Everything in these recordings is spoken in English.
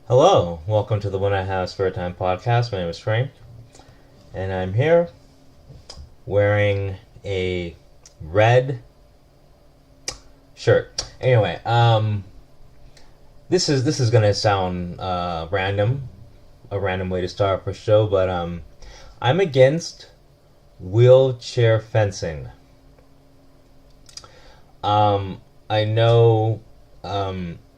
Hello, welcome to the When I Have Spare Time podcast. My name is Frank, and I'm here wearing a red shirt. Anyway, this is gonna sound random, a random way to start off a show, but I'm against wheelchair fencing. I know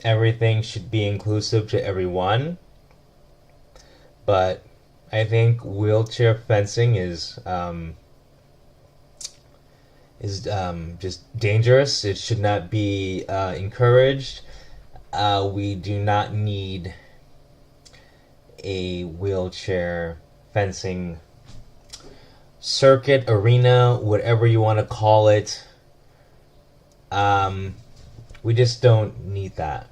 everything should be inclusive to everyone, but I think wheelchair fencing is just dangerous. It should not be encouraged. We do not need a wheelchair fencing circuit, arena, whatever you want to call it. We just don't need that.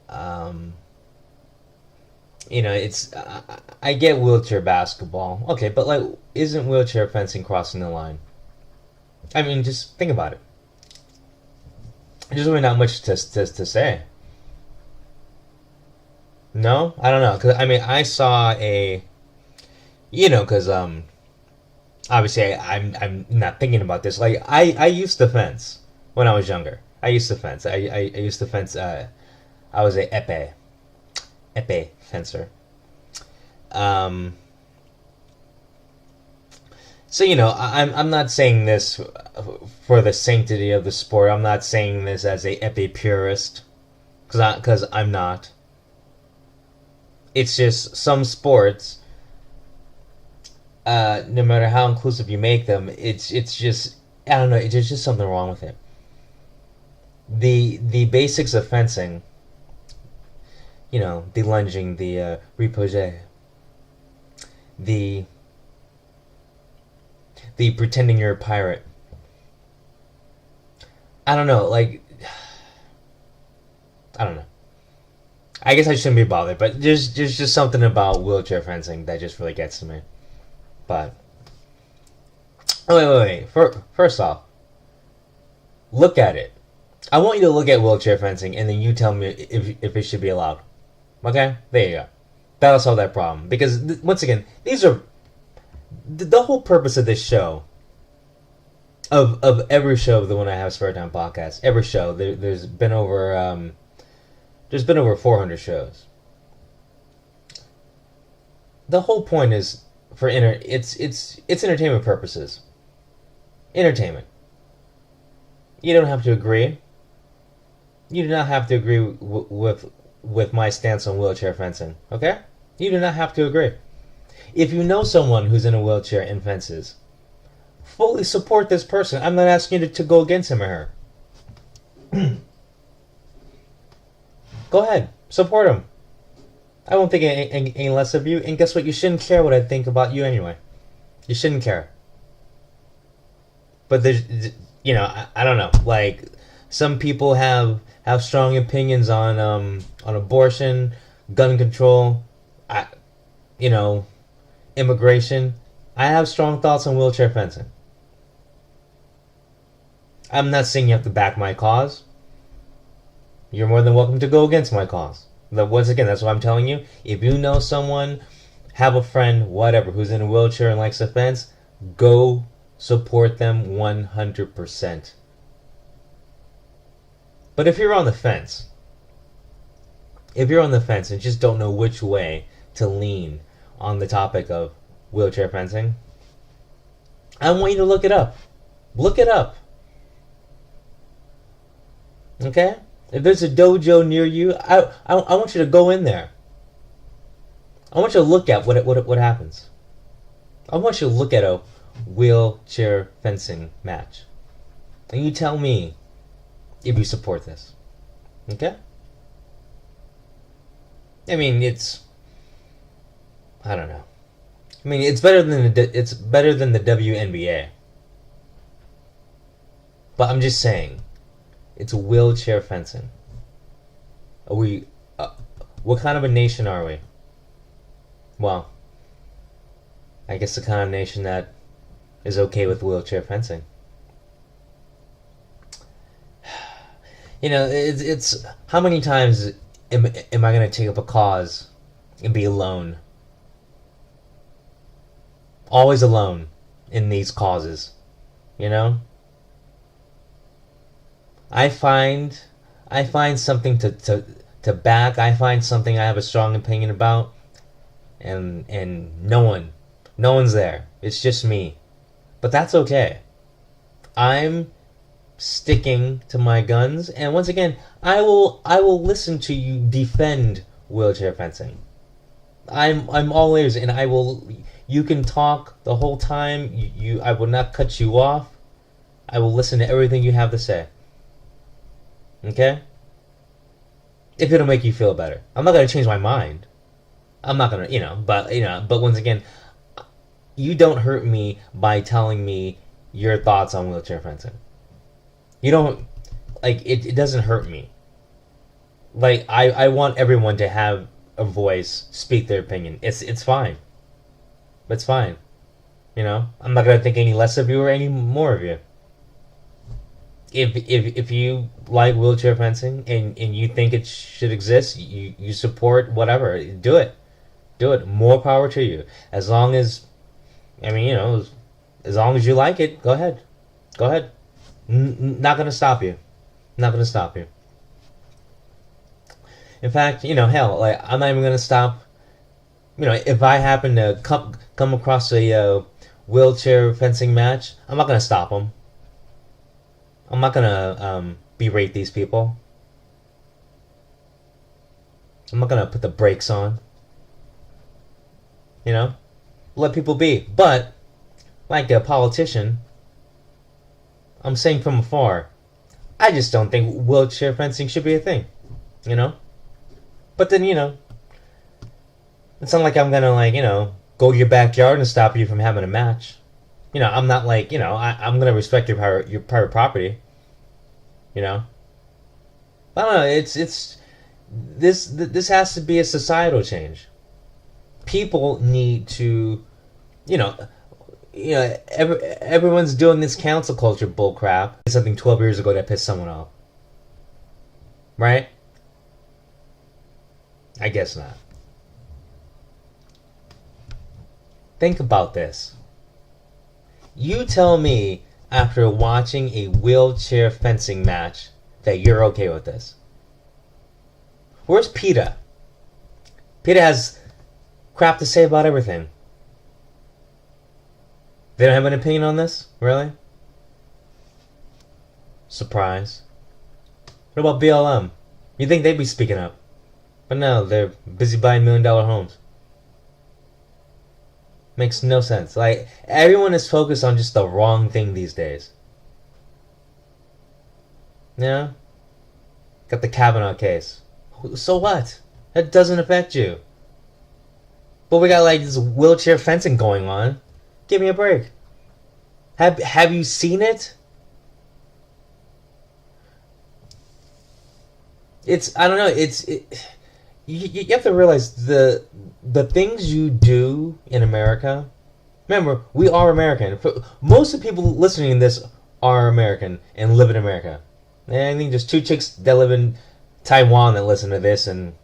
Um, it's I get wheelchair basketball, okay, but like, isn't wheelchair fencing crossing the line? I mean, just think about it. There's really not much to say. No, I don't know, cause I mean, I saw cause obviously I'm not thinking about this. Like I used to fence when I was younger. I used to fence. I used to fence. I was a epee fencer. Um, so I'm not saying this for the sanctity of the sport. I'm not saying this as a epee purist, because I'm not. It's just some sports. No matter how inclusive you make them, it's just, I don't know. There's just something wrong with it. The basics of fencing, the lunging, the repousse, the the pretending you're a pirate. I don't know, like, I don't know. I guess I shouldn't be bothered, but there's just something about wheelchair fencing that just really gets to me. But oh, wait. First off, look at it. I want you to look at wheelchair fencing, and then you tell me if it should be allowed. Okay, there you go. That'll solve that problem. Because once again, these are the whole purpose of this show, of every show of the When I Have Spare Time podcast. Every show, there's been over 400 shows. The whole point is for it's entertainment purposes. Entertainment. You don't have to agree. You do not have to agree with my stance on wheelchair fencing. Okay? You do not have to agree. If you know someone who's in a wheelchair and fences, fully support this person. I'm not asking you to go against him or her. Go ahead, support him. I won't think any less of you. And guess what? You shouldn't care what I think about you anyway. You shouldn't care. But there's, I don't know. Like, some people have strong opinions on abortion, gun control, I, you know, immigration. I have strong thoughts on wheelchair fencing. I'm not saying you have to back my cause. You're more than welcome to go against my cause. But once again, that's what I'm telling you. If you know someone, have a friend, whatever, who's in a wheelchair and likes to fence, go support them 100%. But if you're on the fence and just don't know which way to lean on the topic of wheelchair fencing, I want you to look it up. Look it up. Okay? If there's a dojo near you, I want you to go in there. I want you to look at what happens. I want you to look at a wheelchair fencing match. And you tell me if you support this. Okay? I mean, I don't know. I mean, it's better than the WNBA. But I'm just saying, it's wheelchair fencing. Are we? What kind of a nation are we? Well, I guess the kind of nation that is okay with wheelchair fencing. It's how many times am I gonna take up a cause and be alone? Always alone in these causes, you know? I find I find something to back. I find something I have a strong opinion about, and no one's there. It's just me. But that's okay. I'm sticking to my guns, and once again, I will listen to you defend wheelchair fencing. I'm all ears, and I will. You can talk the whole time. I will not cut you off. I will listen to everything you have to say. Okay? If it'll make you feel better. I'm not gonna change my mind. I'm not gonna, but once again, you don't hurt me by telling me your thoughts on wheelchair fencing. You don't, it doesn't hurt me. I want everyone to have a voice, speak their opinion. It's fine. It's fine. I'm not gonna think any less of you or any more of you. If you like wheelchair fencing and you think it should exist, you support whatever, do it. Do it. More power to you. As long as, as long as you like it, go ahead. Go ahead. Not gonna stop you. Not gonna stop you. In fact, hell, I'm not even gonna stop. If I happen to come across a wheelchair fencing match, I'm not gonna stop them. I'm not gonna berate these people. I'm not gonna put the brakes on. Let people be. But like a politician, I'm saying from afar, I just don't think wheelchair fencing should be a thing. But then it's not like I'm gonna go to your backyard and stop you from having a match. I'm not I'm gonna respect your private property. I don't know. It's this has to be a societal change. People need to, everyone's doing this cancel culture bullcrap. Something 12 years ago that pissed someone off, right? I guess not. Think about this. You tell me after watching a wheelchair fencing match that you're okay with this. Where's PETA? PETA has crap to say about everything. They don't have an opinion on this? Really? Surprise. What about BLM? You'd think they'd be speaking up. But no, they're busy buying $1 million homes. Makes no sense. Everyone is focused on just the wrong thing these days. Yeah? Got the Kavanaugh case. So what? That doesn't affect you. But we got this wheelchair fencing going on. Give me a break. Have you seen it? I don't know. You have to realize the things you do in America. Remember, we are American. Most of the people listening to this are American and live in America. And I think there's 2 chicks that live in Taiwan that listen to this, and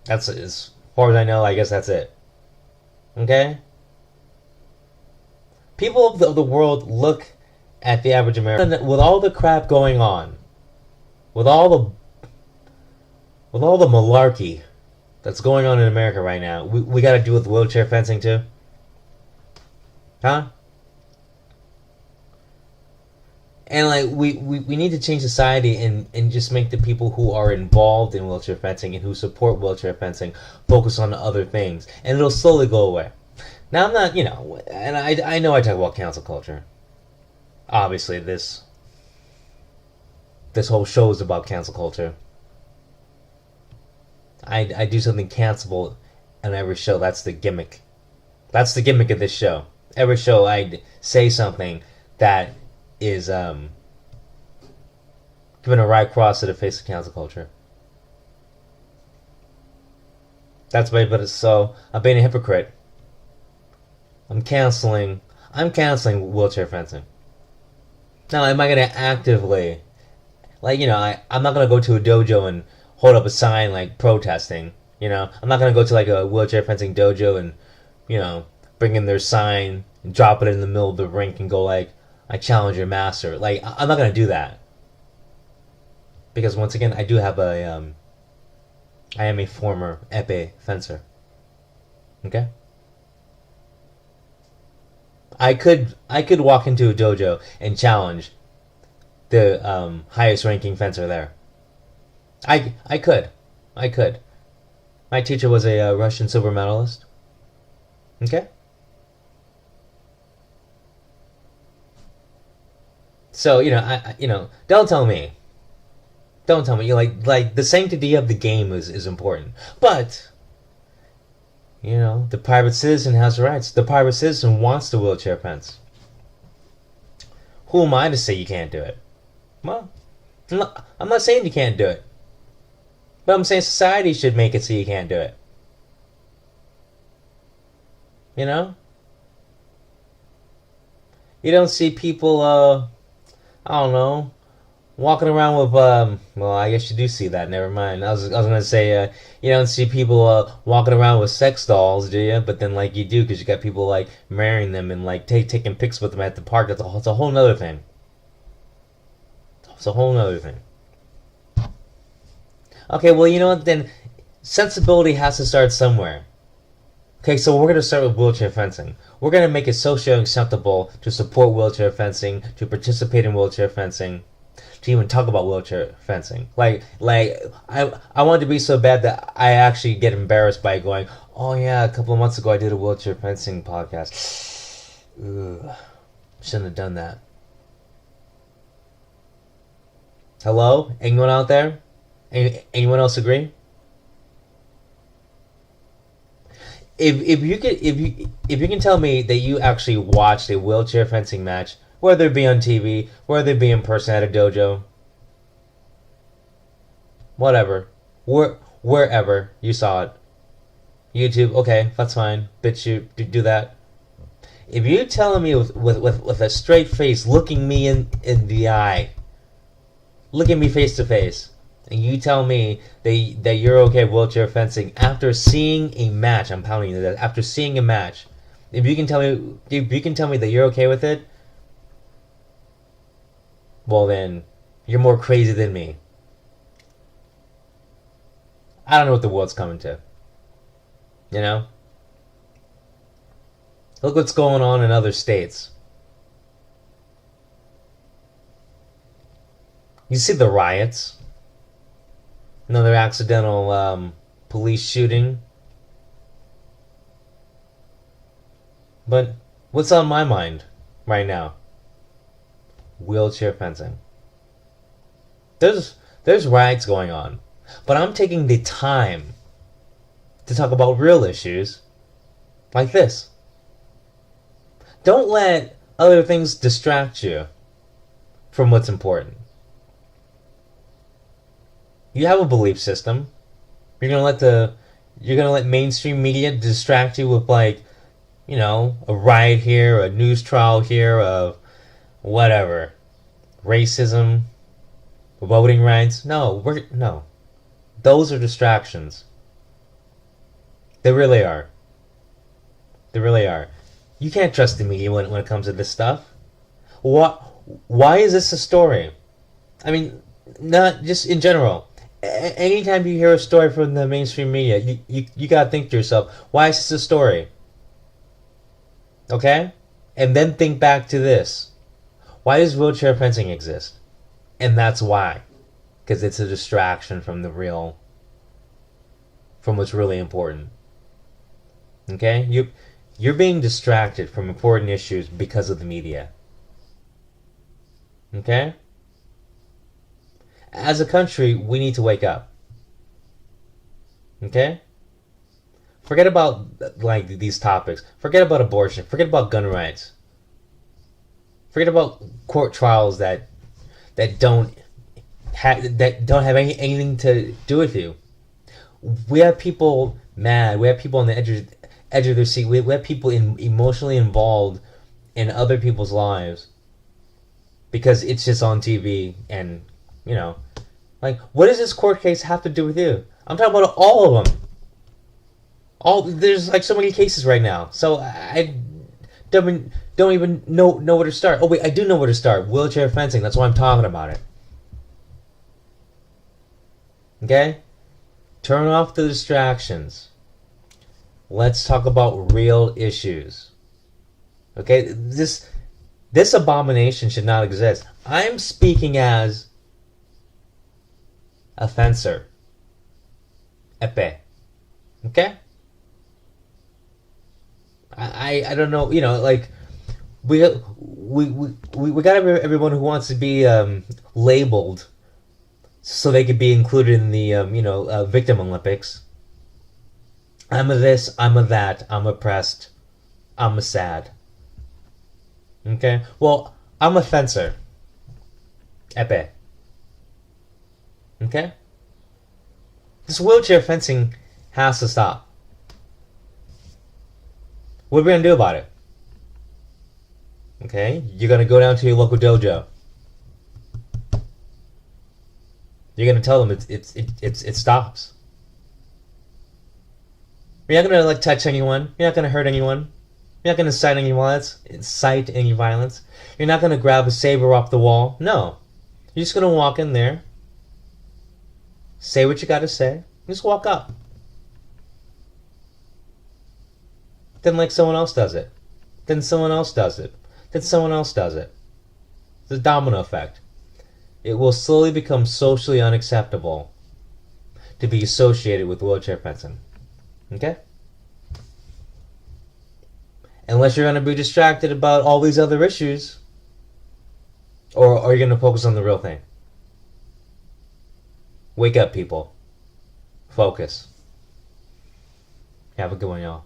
that's, as far as I know, I guess that's it. Okay? People of the world look at the average American with all the crap going on, with all the malarkey that's going on in America right now. We got to deal with wheelchair fencing too, huh? And we need to change society and just make the people who are involved in wheelchair fencing and who support wheelchair fencing focus on other things, and it'll slowly go away. Now I'm not, and I know I talk about cancel culture. Obviously, this whole show is about cancel culture. I do something cancelable on every show. That's the gimmick. That's the gimmick of this show. Every show I say something that is giving a right cross to the face of cancel culture. That's why, but it's so I'm being a hypocrite. I'm canceling wheelchair fencing. Now, am I gonna actively, I'm not gonna go to a dojo and hold up a sign like protesting. You know, I'm not gonna go to like a wheelchair fencing dojo and, you know, bring in their sign and drop it in the middle of the rink and go like, I challenge your master. Like, I'm not gonna do that. Because once again, I do have I am a former epee fencer. Okay? I could walk into a dojo and challenge the highest ranking fencer there. I could. I could. My teacher was a Russian silver medalist. Okay? So, don't tell me. Don't tell me. Like the sanctity of the game is important. But, the private citizen has rights. The private citizen wants the wheelchair fence. Who am I to say you can't do it? Well, I'm not saying you can't do it. But I'm saying society should make it so you can't do it. You know? You don't see people, I don't know, walking around with, well, I guess you do see that, never mind. I was gonna say, you don't see people, walking around with sex dolls, do you? But then, like, you do, because you got people, like, marrying them and, like, taking pics with them at the park. It's a whole nother thing. It's a whole nother thing. Okay, well, you know what, then, sensibility has to start somewhere. Okay, so we're going to start with wheelchair fencing. We're going to make it socially acceptable to support wheelchair fencing, to participate in wheelchair fencing, to even talk about wheelchair fencing. Like I want it to be so bad that I actually get embarrassed by going, oh yeah, a couple of months ago I did a wheelchair fencing podcast. Ugh, shouldn't have done that. Hello? Anyone out there? Anyone else agree? If you can tell me that you actually watched a wheelchair fencing match, whether it be on TV, whether it be in person at a dojo, whatever, wherever you saw it, YouTube, okay, that's fine, BitChute, do that. If you're telling me with a straight face, looking me in the eye, looking me face to face, and you tell me that you're okay with wheelchair fencing after seeing a match, I'm pounding you that after seeing a match, if you can tell me that you're okay with it, well then, you're more crazy than me. I don't know what the world's coming to. You know? Look what's going on in other states. You see the riots? Another accidental police shooting. But what's on my mind right now? Wheelchair fencing. There's riots going on, but I'm taking the time to talk about real issues like this. Don't let other things distract you from what's important. You have a belief system. You're gonna let mainstream media distract you with a riot here, a news trial here, of whatever, racism, voting rights. No. Those are distractions. They really are. They really are. You can't trust the media when it comes to this stuff. Why is this a story? I mean, not just in general. Anytime you hear a story from the mainstream media, you gotta think to yourself, why is this a story? Okay? And then think back to this. Why does wheelchair fencing exist? And that's why. Because it's a distraction from what's really important. Okay? You're being distracted from important issues because of the media. Okay? As a country, we need to wake up. Okay? Forget about these topics. Forget about abortion. Forget about gun rights. Forget about court trials that don't have anything to do with you. We have people mad. We have people on the edge of their seat. We have people emotionally involved in other people's lives because it's just on TV and Like, what does this court case have to do with you? I'm talking about all of them. There's like so many cases right now, so I don't even know where to start. Oh wait, I do know where to start. Wheelchair fencing. That's why I'm talking about it. Okay, turn off the distractions. Let's talk about real issues. Okay, this abomination should not exist. I'm speaking as a fencer. Epee. Okay? I don't know, like we got everyone who wants to be labeled so they could be included in the victim Olympics. I'm a this, I'm a that, I'm oppressed, I'm a sad. Okay? Well, I'm a fencer. Epee. Okay? This wheelchair fencing has to stop. What are we gonna do about it? Okay? You're gonna go down to your local dojo. You're gonna tell them it stops. You're not gonna like touch anyone. You're not gonna hurt anyone. You're not gonna incite any violence. You're not gonna grab a saber off the wall. No. You're just gonna walk in there, say what you gotta say, and just walk up. Then like someone else does it. Then someone else does it. Then someone else does it. It's a domino effect. It will slowly become socially unacceptable to be associated with wheelchair fencing. Okay? Unless you're going to be distracted about all these other issues, or are you going to focus on the real thing? Wake up, people. Focus. Have a good one, y'all.